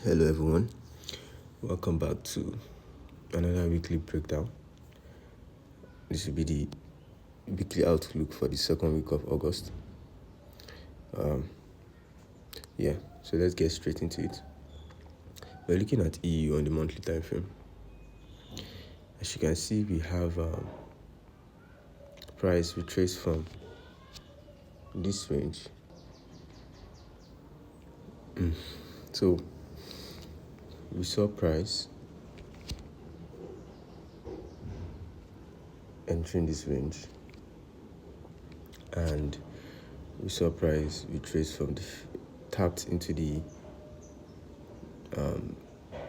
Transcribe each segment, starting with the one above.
Hello everyone, welcome back to another weekly breakdown. This will be the weekly outlook for the second week of August. So let's get straight into it. We're looking at EU on the monthly time frame. As you can see, we have price retraced from this range. So we saw price entering this range, and we saw price retrace from the tapped into the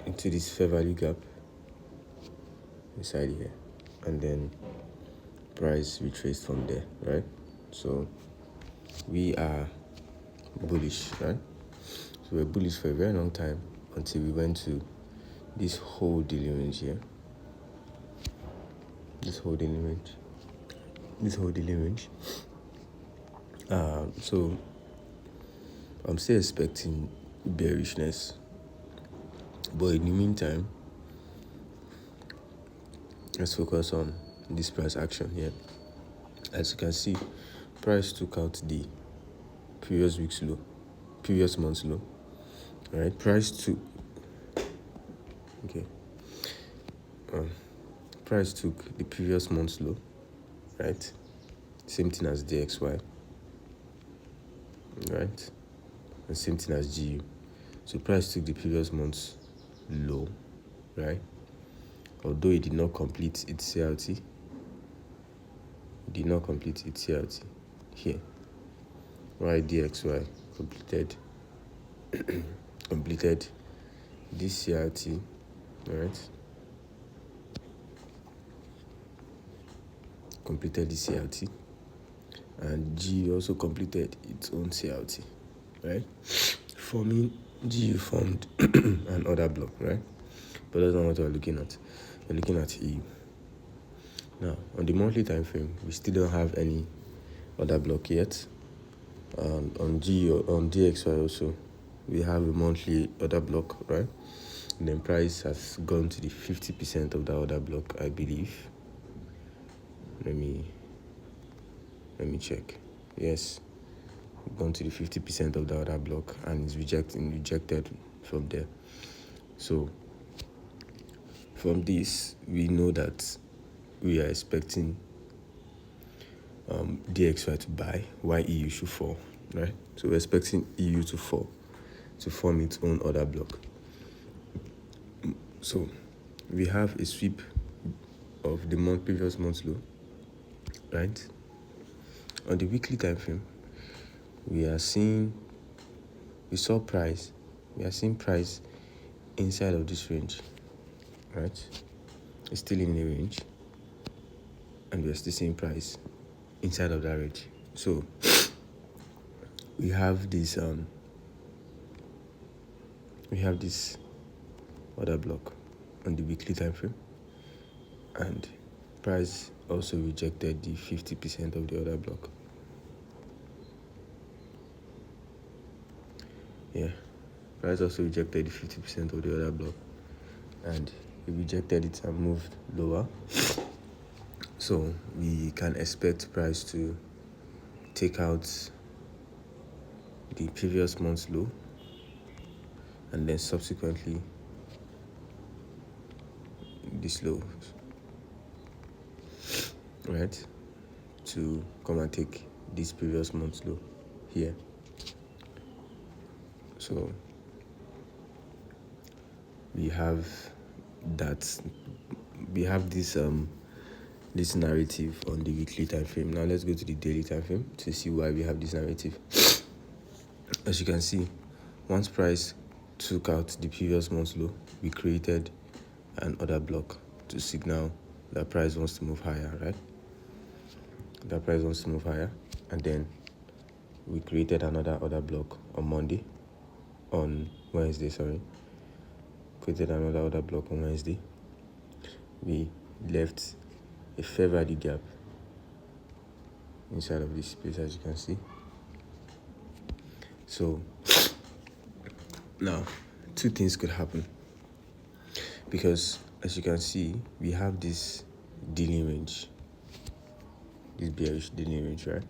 into this fair value gap inside here, and then price retraced from there, right? So we are bullish, right? So we're bullish for a very long time until we went to this whole daily range here. This whole daily range. So I'm still expecting bearishness, but in the meantime, let's focus on this price action here. As you can see, price took out the previous month's low. All right, price took the previous month's low, right? Same thing as DXY, right? And same thing as GU. So price took the previous month's low, right? Although it did not complete its CLT. Here. Why DXY completed this CLT, right? Completed the CLT, and G also completed its own CLT, right? GU formed an order block, right? But that's not what we're looking at. We're looking at EU. Now, on the monthly time frame, we still don't have any order block yet. On DXY also, we have a monthly order block, right? And then price has gone to the 50% of the order block, I believe. Let me check. Yes, gone to the 50% of the order block and is rejected from there. So from this, we know that we are expecting DXY to buy, while EU should fall, right? So we're expecting EU to fall, to form its own order block. So we have a sweep of the previous month's low, right? On the weekly time frame, we are seeing price inside of this range, right? It's still in the range, and we are still seeing price inside of that range. So we have this order block on the weekly time frame, and price also rejected the 50% of the order block. Price also rejected the 50% of the order block, and it rejected it and moved lower. So we can expect price to take out the previous month's low, and then subsequently this low, right, to come and take this previous month's low here. So we have this narrative on the weekly time frame. Now let's go to the daily time frame to see why we have this narrative. As you can see, once price took out the previous month's low, we created an order block to signal that price wants to move higher, right? That price wants to move higher, and then we created another order block on Wednesday. Created another order block on Wednesday. We left a fair value gap inside of this space, as you can see. So now two things could happen, because as you can see, we have this dealing range, this bearish dealing range, right?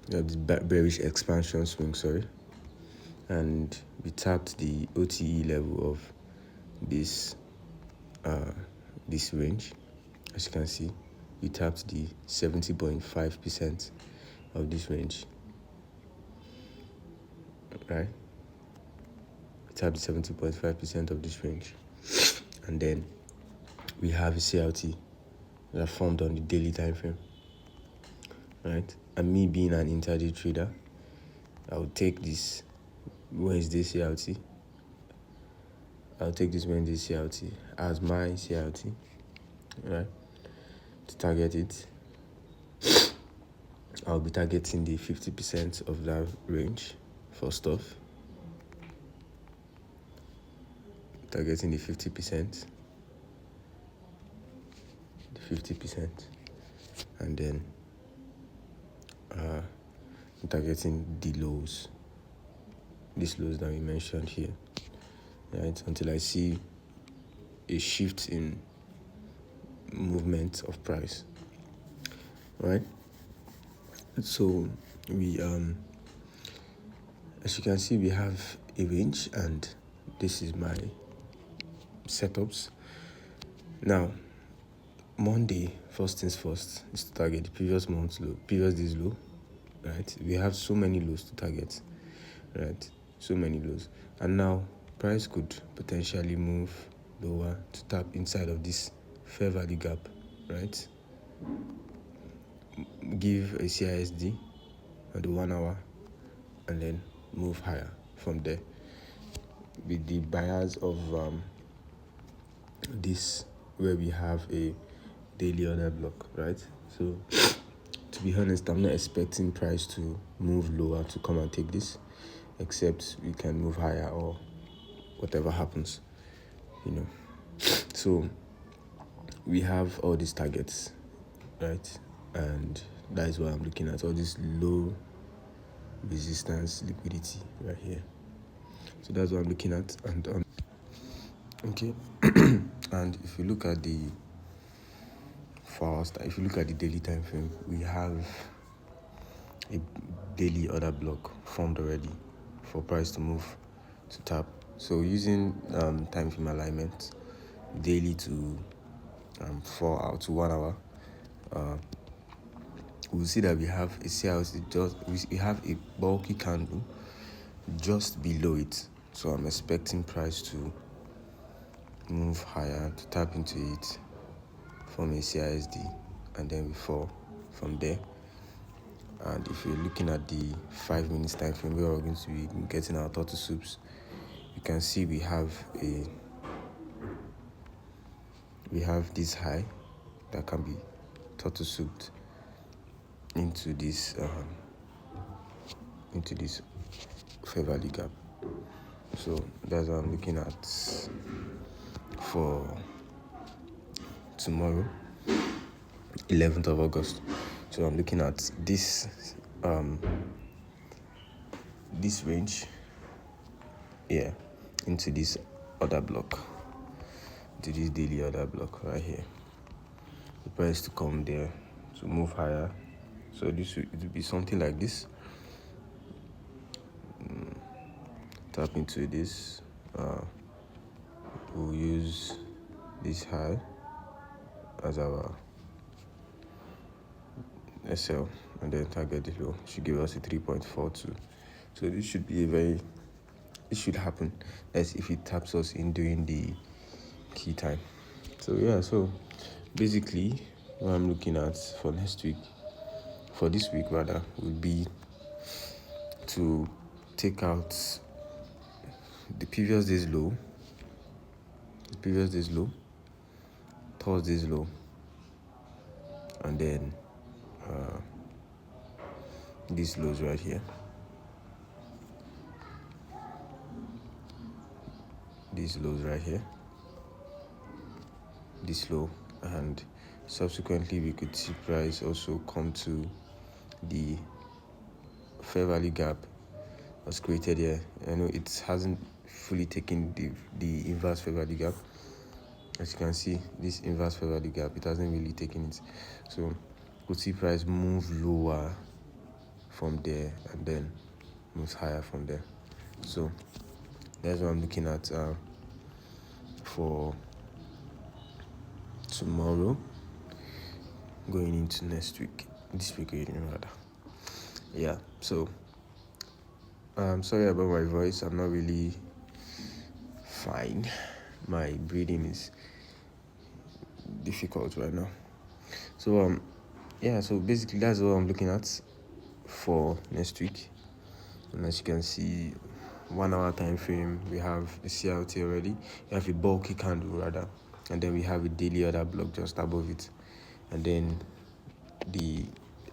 We have this bearish expansion swing, and we tapped the OTE level of this this range. As you can see, we tapped the 70.5% of this range, right? We tapped the 70.5% of this range, and then we have a CLT that formed on the daily time frame, right? And me being an intraday trader, I will take this Wednesday CLT. I'll take this Wednesday CLT as my CLT, right? To target it, I'll be targeting the 50% of that range first off. Targeting the 50%, and then targeting the lows, these lows that we mentioned here, right? Until I see a shift in movement of price, right? So we as you can see, we have a range, and this is my setups. Now, Monday, first things first, is to target the previous day's low, right? We have so many lows to target, right? So many lows, and now price could potentially move lower to tap inside of this fair value gap, right? Give a CISD on the 1 hour, and then move higher from there with the bias of this, where we have a daily order block, right? So to be honest, I'm not expecting price to move lower to come and take this, except we can move higher or whatever happens, So we have all these targets, right? And that is what I'm looking at, all this low resistance liquidity right here. So that's what I'm looking at. And okay. And if you look at the if you look at the daily time frame, we have a daily order block formed already for price to move to tap. So using time frame alignment, daily to 4 hours to 1 hour, we'll see that we have a CLC, we have a bulky candle just below it. So I'm expecting price to move higher to tap into it, from a CISD, and then we fall from there. And if you're looking at the 5 minutes time frame, where we're going to be getting our turtle soups, you can see we have this high that can be turtle souped into this fair value gap. So that's what I'm looking at for tomorrow, 11th of August. So I'm looking at this this range, into this order block, to this daily order block right here. The price to come there to move higher. So it will be something like this. Tap into this. We'll use this high as our SL, and then target the low. Should give us a 3.42. So this should be it should happen as if it taps us in during the key time. So basically what I'm looking at for this week would be to take out the previous day's low, Thursday's low, and then these lows right here, this low, and subsequently we could see price also come to the fair value gap was created here. I know it hasn't fully taken the inverse fair value gap. As you can see, this inverse fair value gap, it hasn't really taken it. So we'll see price move lower from there and then moves higher from there. So that's what I'm looking at for tomorrow, going into next week, this week rather. Yeah, so I'm sorry about my voice. I'm not really fine. My breathing is difficult right now. So yeah, so basically that's what I'm looking at for next week. And as you can see, 1 hour time frame, we have a CLT already. We have a bulky candle rather, and then we have a daily order block just above it. And then the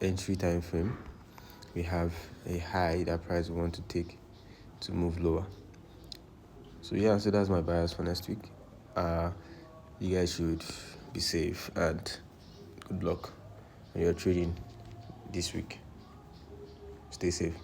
entry time frame, we have a high that price we want to take to move lower. So yeah, so that's my bias for next week. You guys should be safe and good luck when you're trading this week. Stay safe.